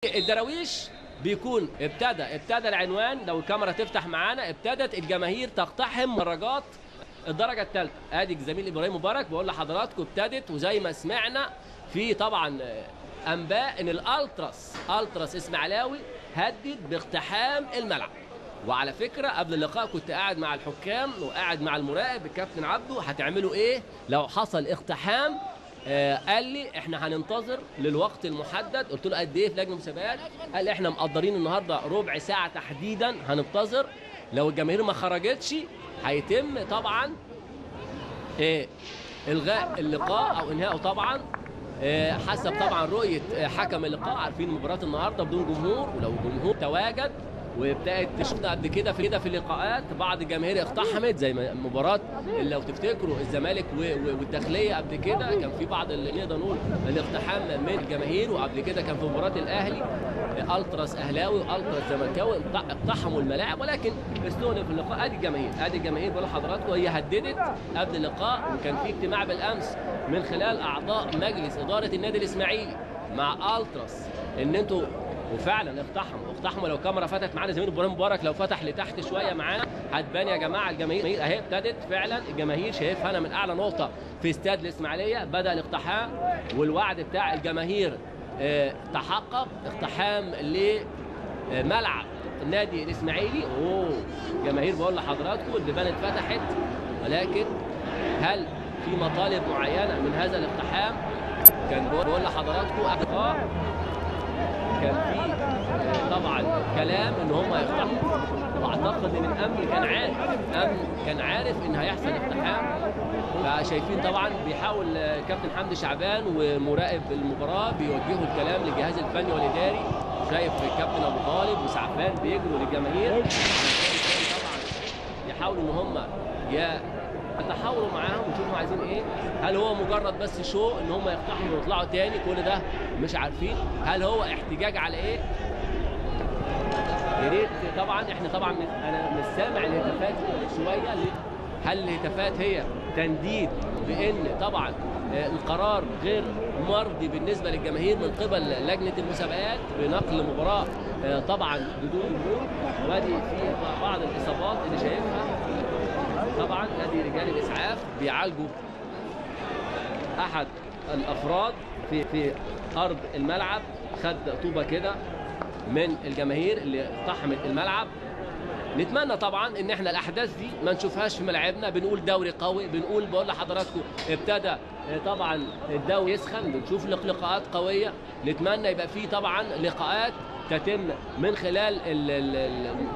الدراويش بيكون ابتدى العنوان. لو الكاميرا تفتح معانا، ابتدت الجماهير تقتحم مدرجات الدرجه الثالثه. ادي الزميل ابراهيم مبارك بقول لحضراتكم ابتدت، وزي ما سمعنا في طبعا انباء ان الالتراس اسماعيلاوي هدد باقتحام الملعب. وعلى فكره قبل اللقاء كنت قاعد مع الحكام وقاعد مع المراقب الكابتن عبده، هتعملوا ايه لو حصل اقتحام؟ قال لي احنا هننتظر للوقت المحدد. قلت له قد ايه في لجنه المسابقات؟ قال لي احنا مقدرين النهارده ربع ساعه تحديدا هننتظر. لو الجماهير ما خرجتش هيتم طبعا الغاء اللقاء او انهائه طبعا حسب طبعا رؤيه حكم اللقاء. عارفين مباراه النهارده بدون جمهور، ولو الجمهور تواجد وابتدت شفنا قبل كده في اللقاءات بعض الجماهير اقتحمت، زي مباراه لو تفتكروا الزمالك والداخليه قبل كده كان في بعض اللي نقدر نقول الاقتحام من الجماهير. وقبل كده كان في مباراه الاهلي التراس اهلاوي والتراس زملكاوي اقتحموا الملاعب، ولكن استؤنف اللقاء. ادي الجماهير بقول لحضراتكم هي هددت قبل اللقاء. وكان في اجتماع بالامس من خلال اعضاء مجلس اداره النادي الاسماعيلي مع التراس ان انتوا، وفعلا اقتحموا. لو الكاميرا فتحت معانا زميل ابراهيم مبارك، لو فتح لتحت شويه معانا هتبان يا جماعه الجماهير اهي ابتدت فعلا. الجماهير شايفها انا من اعلى نقطه في استاد الاسماعيليه بدا الاقتحام، والوعد بتاع الجماهير تحقق. اقتحام لملعب النادي الاسماعيلي. جماهير بقول لحضراتكم البيبان اتفتحت، ولكن هل في مطالب معينه من هذا الاقتحام؟ كان بقول لحضراتكم كان في طبعا كلام ان هم يفتحوا، واعتقد ان الامن كان عارف ان هيحصل اقتحام. فشايفين طبعا بيحاول كابتن حمدي شعبان ومراقب المباراه بيوجهوا الكلام للجهاز الفني والاداري. شايف الكابتن ابو طالب وسعفان بيجروا للجماهير طبعا يحاولوا ان هم يتحاوروا معاهم ويشوفوا عايزين ايه. هل هو مجرد بس شو ان هم يقتحموا ويطلعوا تاني؟ كل ده مش عارفين. هل هو احتجاج على ايه؟ يا ريت طبعا احنا طبعا انا مش سامع الهتافات شويه. هل الهتافات هي تنديد بان طبعا القرار غير مرضي بالنسبه للجماهير من قبل لجنه المسابقات بنقل مباراه طبعا بدون جمهور؟ وادي في بعض الاصابات اللي شايفها طبعا. ادي رجال الاسعاف بيعالجوا احد الافراد في ارض الملعب، خد طوبه كده من الجماهير اللي اقتحمت الملعب. نتمنى طبعا ان احنا الاحداث دي ما نشوفهاش في ملاعبنا. بنقول دوري قوي، بقول لحضراتكم ابتدى طبعا الدوري يسخن، بنشوف لقاءات قويه. نتمنى يبقى فيه طبعا لقاءات تتم من خلال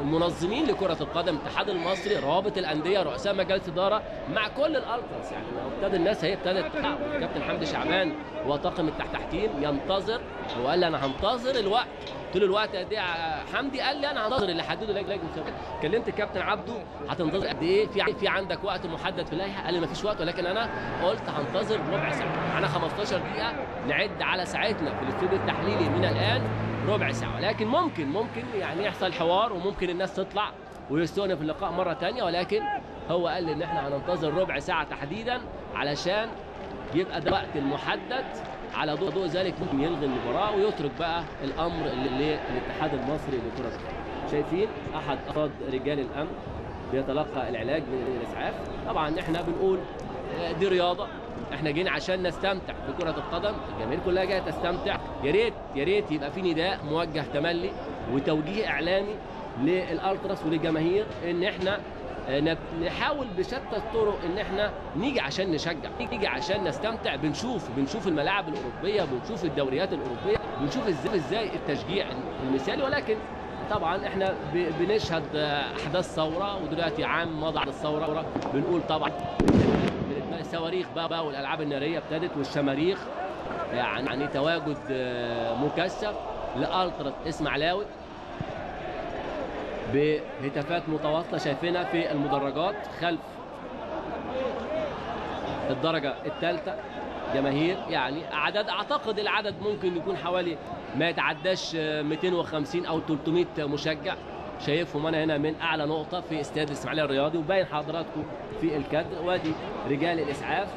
المنظمين لكرة القدم، الاتحاد المصري، روابط الأندية، رؤساء مجالس إدارة، مع كل الألتراس. يعني ابتدى الناس هي ابتدت كابتن حمدي شعبان وطاقم التحتيم ينتظر. هو قال لي أنا هنتظر الوقت. قلت له الوقت قد ايه يا حمدي؟ قال لي انا هنتظر اللي حدده لجنه المسابقات. كلمت الكابتن عبده هتنتظر قد ايه؟ في عندك وقت محدد في اللائحه؟ قال لي مفيش وقت، ولكن انا قلت هنتظر ربع ساعه. معانا 15 دقيقه نعد على ساعتنا في الاستوديو التحليلي من الان ربع ساعه. ولكن ممكن يعني يحصل حوار، وممكن الناس تطلع ويستؤنف اللقاء مره ثانيه. ولكن هو قال لي ان احنا هننتظر ربع ساعه تحديدا علشان يبقى ده الوقت المحدد. على ضوء ذلك ممكن يلغي المباراه ويترك بقى الامر للاتحاد المصري لكره القدم. شايفين احد افراد رجال الامن بيتلقى العلاج من الاسعاف. طبعا احنا بنقول دي رياضه، احنا جايين عشان نستمتع بكره القدم، الجماهير كلها جايه تستمتع. يا ريت يبقى في نداء موجه تملي وتوجيه اعلامي للالتراس وللجماهير ان احنا نحاول بشتى الطرق ان احنا نيجي عشان نشجع، نيجي عشان نستمتع. بنشوف الملاعب الاوروبيه، بنشوف الدوريات الاوروبيه، بنشوف ازاي التشجيع المثالي. ولكن طبعا احنا بنشهد احداث ثوره، ودلوقتي عام مضى على الثوره. بنقول طبعا الصواريخ بقى والالعاب الناريه ابتدت، والشماريخ يعني تواجد مكثف لالتراس اسماعيلاوي بهتافات متواصله شايفينها في المدرجات خلف الدرجه الثالثه. جماهير يعني اعتقد العدد ممكن يكون حوالي ما يتعداش 250 او 300 مشجع. شايفهم انا هنا من اعلى نقطه في استاد الاسماعيليه الرياضي، وباين حضراتكم في الكادر. وادي رجال الاسعاف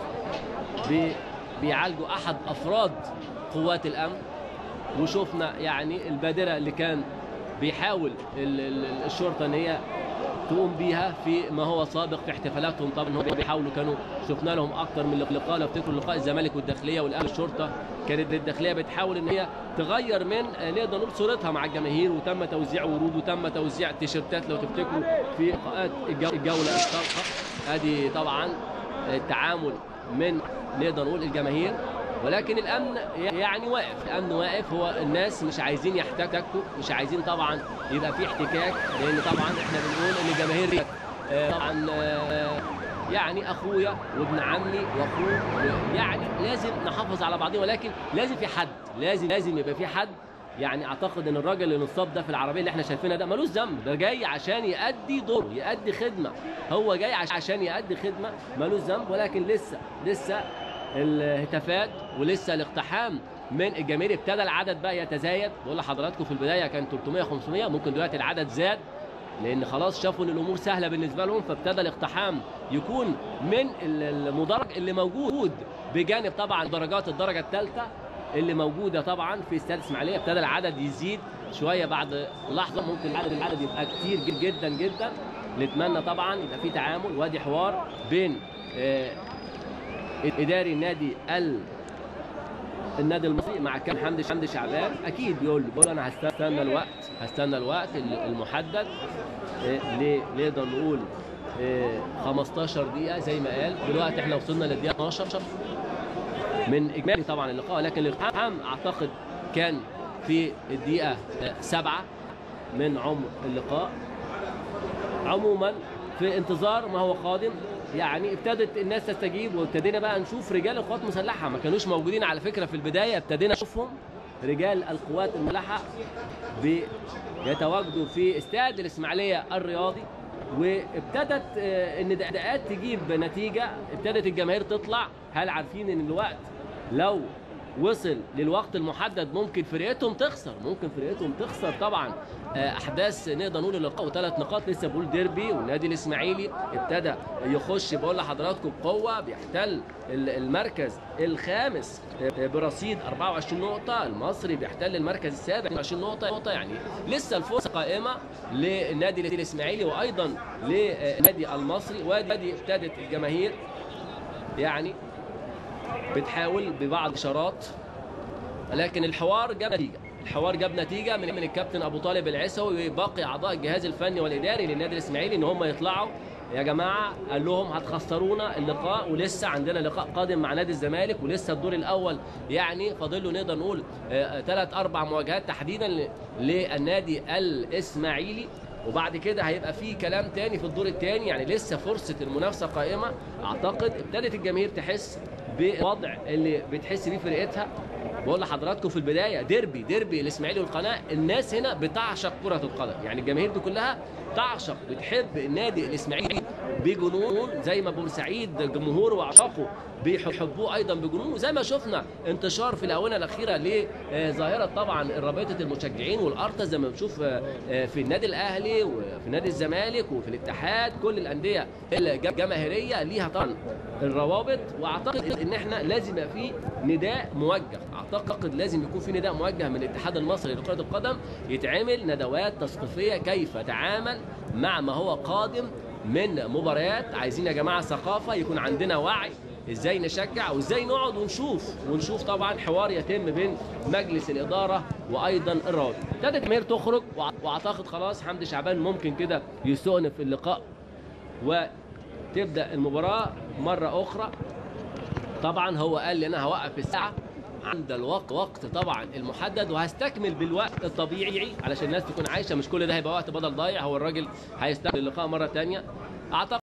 بيعالجوا احد افراد قوات الامن وشفنا يعني البادره اللي كان بيحاول الشرطه ان هي تقوم بيها في ما هو سابق في احتفالاتهم. طبعا هم بيحاولوا، كانوا شفنا لهم اكتر من لقاء. لو افتكروا لقاء الزمالك والداخليه والان الشرطه كانت الداخليه بتحاول ان هي تغير من نقدر نقول صورتها مع الجماهير، وتم توزيع ورود وتم توزيع تيشيرتات لو تفتكروا في لقاءات الجوله السابقه. ادي طبعا التعامل من نقدر نقول الجماهير، ولكن الامن يعني واقف. الامن واقف، هو الناس مش عايزين يحتكوا، مش عايزين طبعا يبقى في احتكاك، لان طبعا احنا بنقول ان الجماهير طبعا يعني اخويا وابن عمي واخوه، يعني لازم نحافظ على بعضنا، ولكن لازم في حد، لازم يبقى في حد. يعني اعتقد ان الراجل اللي نصاب ده في العربيه اللي احنا شايفينها ده ملوش ذنب، ده جاي عشان يؤدي دوره، يؤدي خدمه، هو جاي عشان يؤدي خدمه، ملوش ذنب. ولكن لسه الهتافات ولسه الاقتحام من الجماهير. ابتدى العدد بقى يتزايد، بقول لحضراتكم في البدايه كان 300 500، ممكن دلوقتي العدد زاد لان خلاص شافوا ان الامور سهله بالنسبه لهم، فابتدى الاقتحام يكون من المدرج اللي موجود بجانب طبعا درجات الدرجه الثالثه اللي موجوده طبعا في استاد اسماعيليه. ابتدى العدد يزيد شويه بعد لحظه، ممكن العدد يبقى كتير جدا جدا. نتمنى طبعا يبقى في تعامل وادي حوار بين اداري النادي المصري مع كابتن حمدي شعبان. اكيد بيقول انا هستنى الوقت المحدد، نقدر نقول 15 دقيقه زي ما قال. دلوقتي احنا وصلنا للدقيقه 12 من اجمالي طبعا اللقاء، لكن الاقتحام اعتقد كان في الدقيقه 7 من عمر اللقاء. عموما في انتظار ما هو قادم، يعني ابتدت الناس تستجيب، وابتدينا بقى نشوف رجال القوات المسلحه ما كانوش موجودين على فكره في البدايه. ابتدينا نشوفهم رجال القوات المسلحه بيتواجدوا في استاد الاسماعيليه الرياضي، وابتدت النداءات تجيب نتيجه. ابتدت الجماهير تطلع. هل عارفين ان الوقت لو وصل للوقت المحدد ممكن فرقتهم تخسر طبعا احداث نقدر نقول اللقاء. 3 نقاط لسه بقول ديربي، والنادي الاسماعيلي ابتدى يخش، بقول لحضراتكم بقوه، بيحتل المركز الخامس برصيد 24 نقطه. المصري بيحتل المركز السابع 22 نقطه، يعني لسه الفرصه قائمه للنادي الاسماعيلي وايضا للنادي المصري. وادي ابتدت الجماهير يعني بتحاول ببعض اشارات، لكن الحوار جاب نتيجه من الكابتن ابو طالب العيسوي وباقي اعضاء الجهاز الفني والاداري للنادي الاسماعيلي ان هم يطلعوا. يا جماعه قال لهم هتخسرونا اللقاء، ولسه عندنا لقاء قادم مع نادي الزمالك، ولسه الدور الاول يعني فاضل له نقدر نقول 3-4 مواجهات تحديدا للنادي الاسماعيلي، وبعد كده هيبقى في كلام تاني في الدور الثاني. يعني لسه فرصه المنافسه قائمه. اعتقد ابتدت الجماهير تحس بالوضع اللي بتحس بيه فرقتها. بقول لحضراتكم في البدايه ديربي الاسماعيلي والقناه. الناس هنا بتعشق كره القدم، يعني الجماهير دي كلها تعشق، بتحب النادي الاسماعيلي بجنون، زي ما بورسعيد جمهوره وعشاقه بيحبوه ايضا بجنون. وزي ما شفنا انتشار في الاونه الاخيره لظاهره طبعا رابطه المشجعين والارتا، زي ما بنشوف في النادي الاهلي وفي نادي الزمالك وفي الاتحاد. كل الانديه الجماهيريه ليها طبعا الروابط. واعتقد ان احنا لازم يبقى في نداء موجه، اعتقد لازم يكون في نداء موجه من الاتحاد المصري لكره القدم، يتعمل ندوات تثقيفيه كيف تعامل مع ما هو قادم من مباريات. عايزين يا جماعه ثقافه، يكون عندنا وعي ازاي نشجع وازاي نقعد ونشوف طبعا حوار يتم بين مجلس الاداره وايضا الراوي. ابتدت الجماهير تخرج، واعتقد خلاص حمدي شعبان ممكن كده يستؤنف اللقاء وتبدا المباراه مره اخرى. طبعا هو قال لي انا هوقف الساعه عند وقت طبعا المحدد، وهستكمل بالوقت الطبيعي علشان الناس تكون عايشه، مش كل ده هيبقى وقت بدل ضايع. هو الراجل هيستكمل اللقاء مره ثانيه. اعتقد